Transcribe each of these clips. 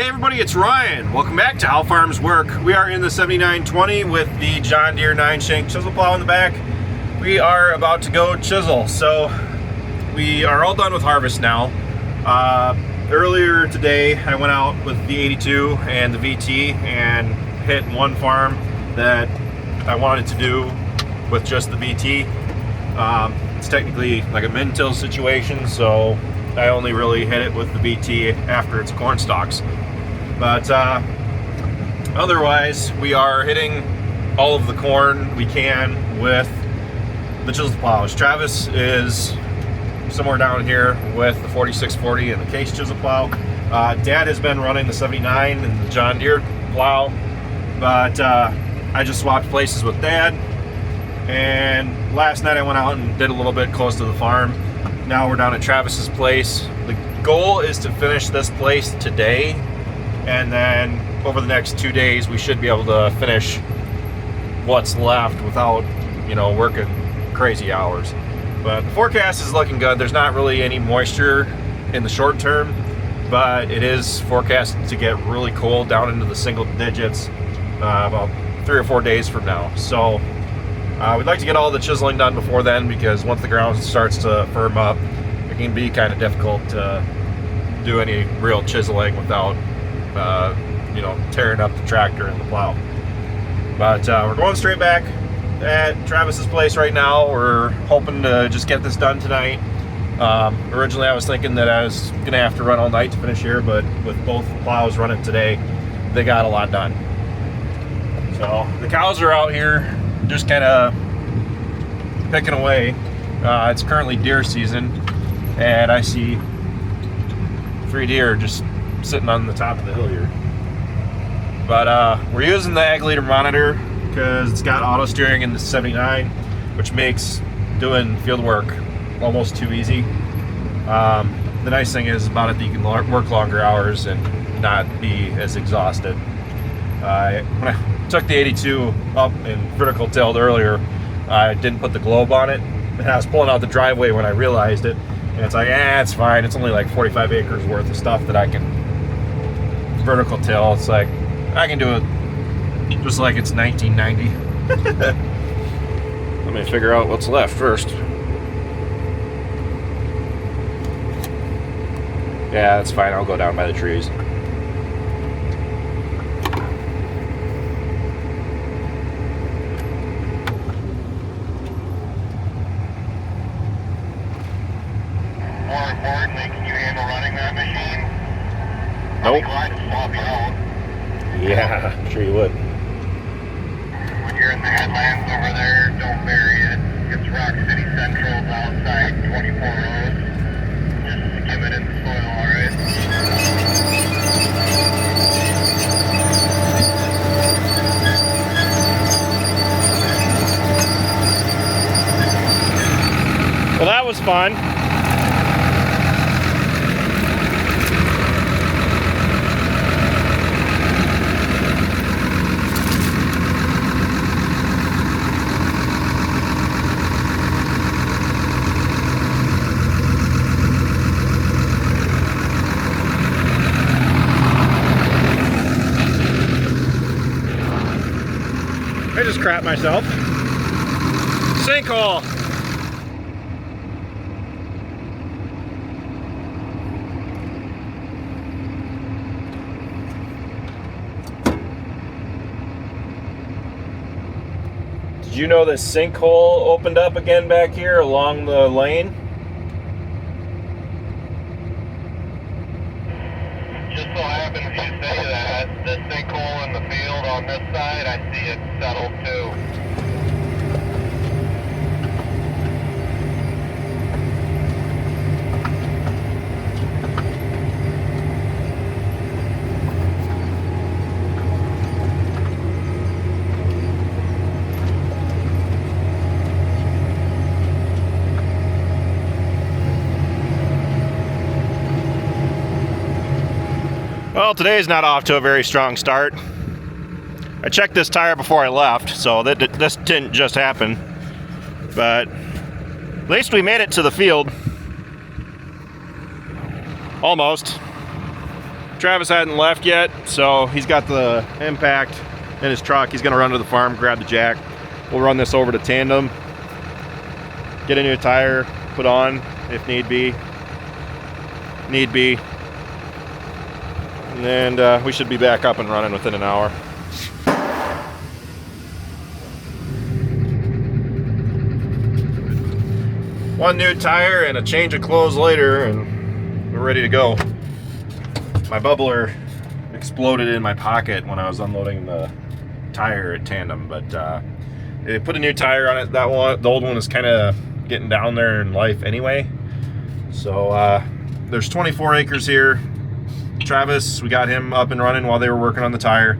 Hey everybody, it's Ryan. Welcome back to How Farms Work. We are in the 7920 with the John Deere 9-shank chisel plow in the back. We are about to go chisel. So we are all done with harvest now. Earlier today I went out with the 82 and the VT and hit one farm that I wanted to do with just the VT. It's technically like a min-till situation, so I only really hit it with the VT after it's corn stalks. But otherwise, we are hitting all of the corn we can with the chisel plows. Travis is somewhere down here with the 4640 and the case chisel plow. Dad has been running the 79 and the John Deere plow, but I just swapped places with Dad. And last night I went out and did a little bit close to the farm. Now we're down at Travis's place. The goal is to finish this place today, and then over the next 2 days we should be able to finish what's left without, you know, working crazy hours. But the forecast is looking good. There's not really any moisture in the short term, but it is forecasted to get really cold down into the single digits about 3 or 4 days from now. So we'd like to get all the chiseling done before then, because once the ground starts to firm up, it can be kind of difficult to do any real chiseling without you know, tearing up the tractor and the plow. But we're going straight back at Travis's place right now. We're hoping to just get this done tonight. Originally I was thinking that I was gonna have to run all night to finish here, but with both plows running today, they got a lot done. So the cows are out here just kind of picking away. It's currently deer season, and I see 3 deer just sitting on the top of the hill here. But we're using the ag leader monitor because it's got auto steering in the 79, which makes doing field work almost too easy. The nice thing is about it that you can work longer hours and not be as exhausted. When I took the 82 up and vertical tilled earlier, I didn't put the globe on it, and I was pulling out the driveway when I realized it, and it's like, it's fine, it's only like 45 acres worth of stuff that I can vertical till. It's like, I can do it just like it's 1990. Let me figure out what's left first. Yeah, that's fine, I'll go down by the trees. More importantly, can you handle running that machine? Nope. I'd be glad to swap you out. Yeah, I'm sure you would. When you're in the headlands over there, don't bury it. It's Rock City Central's outside 24 rows. Just skim it in the soil, alright? Well, that was fun. I just crapped myself. Sinkhole. Did you know this sinkhole opened up again back here along the lane? Just so happens you say that, the sinkhole in the field on this side, I see it settled too. Well, today's not off to a very strong start. I checked this tire before I left, so this didn't just happen. But at least we made it to the field. Almost. Travis hadn't left yet, so he's got the impact in his truck. He's gonna run to the farm, grab the jack. We'll run this over to tandem, get a new tire put on if need be. And we should be back up and running within an hour. One new tire and a change of clothes later, and we're ready to go. My bubbler exploded in my pocket when I was unloading the tire at Tandem, but they put a new tire on it. That one, the old one, is kind of getting down there in life anyway. So there's 24 acres here. Travis, we got him up and running while they were working on the tire.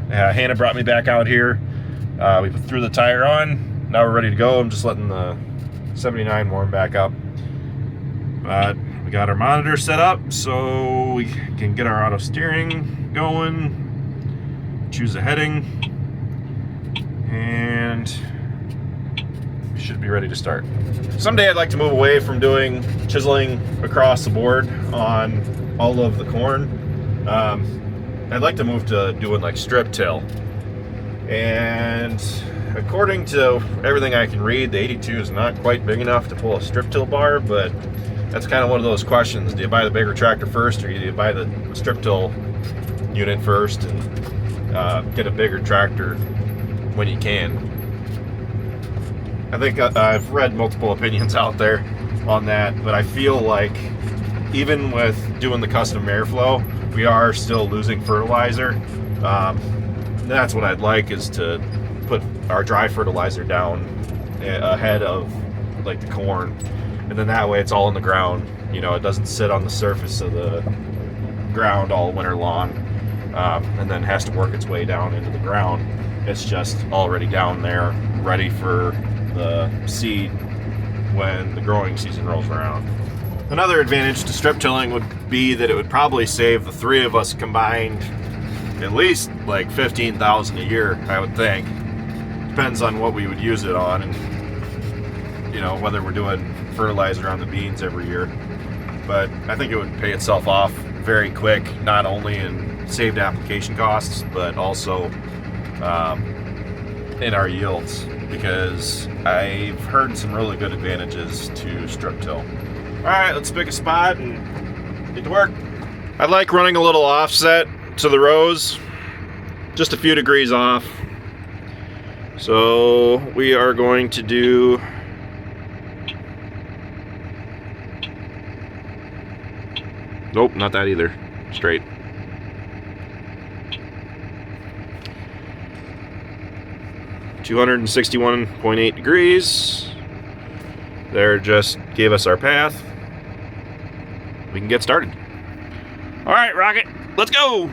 Hannah brought me back out here. We threw the tire on. Now we're ready to go. I'm just letting the 79 warm back up. But we got our monitor set up so we can get our auto steering going, choose a heading, and we should be ready to start. Someday I'd like to move away from doing chiseling across the board on all of the corn. I'd like to move to doing like strip till. And according to everything I can read, the 82 is not quite big enough to pull a strip till bar, but that's kind of one of those questions. Do you buy the bigger tractor first, or do you buy the strip till unit first and get a bigger tractor when you can? I think I've read multiple opinions out there on that, but I feel like even with doing the custom airflow, we are still losing fertilizer. That's what I'd like, is to put our dry fertilizer down ahead of like the corn, and then that way it's all in the ground. You know, it doesn't sit on the surface of the ground all winter long, and then has to work its way down into the ground. It's just already down there, ready for the seed when the growing season rolls around. Another advantage to strip tilling would be that it would probably save the three of us combined at least like $15,000 a year, I would think. Depends on what we would use it on, and you know, whether we're doing fertilizer on the beans every year. But I think it would pay itself off very quick, not only in saved application costs, but also in our yields, because I've heard some really good advantages to strip till. All right, let's pick a spot and get to work. I like running a little offset to the rows, just a few degrees off. So we are going to do nope, not that either. Straight. (261.8 degrees). There, just gave us our path. We can get started. All right, Rocket, let's go.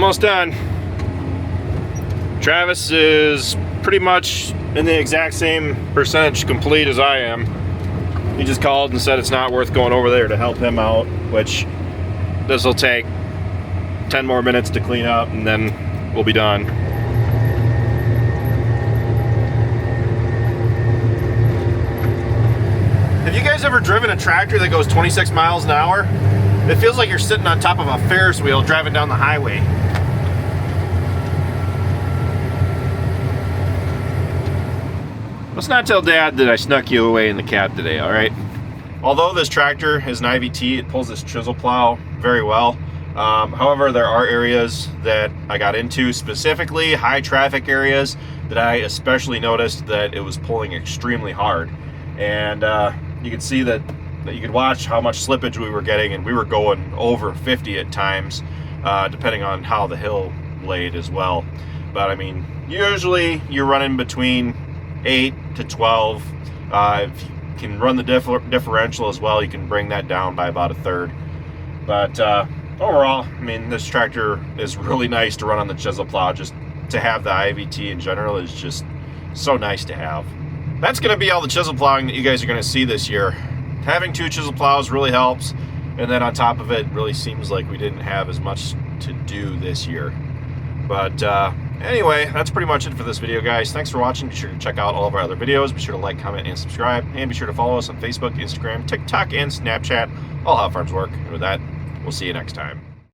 almost done. Travis is pretty much in the exact same percentage complete as I am. He just called and said it's not worth going over there to help him out, which this will take 10 more minutes to clean up and then we'll be done. Have you guys ever driven a tractor that goes 26 miles an hour? It feels like you're sitting on top of a Ferris wheel driving down the highway. Let's not tell Dad that I snuck you away in the cab today, alright? Although this tractor is an IVT, it pulls this chisel plow very well. However, there are areas that I got into, specifically high traffic areas, that I especially noticed that it was pulling extremely hard. And you could see that you could watch how much slippage we were getting, and we were going over 50 at times, depending on how the hill laid as well. But I mean, usually you're running between 8 to 12. If you can run the differential as well, you can bring that down by about a third. But overall, I mean, this tractor is really nice to run on the chisel plow. Just to have the IVT in general is just so nice to have. That's going to be all the chisel plowing that you guys are going to see this year. Having 2 chisel plows really helps, and then on top of it, really seems like we didn't have as much to do this year. But anyway, that's pretty much it for this video, guys. Thanks for watching. Be sure to check out all of our other videos. Be sure to like, comment, and subscribe. And be sure to follow us on Facebook, Instagram, TikTok, and Snapchat. All how farms work. And with that, we'll see you next time.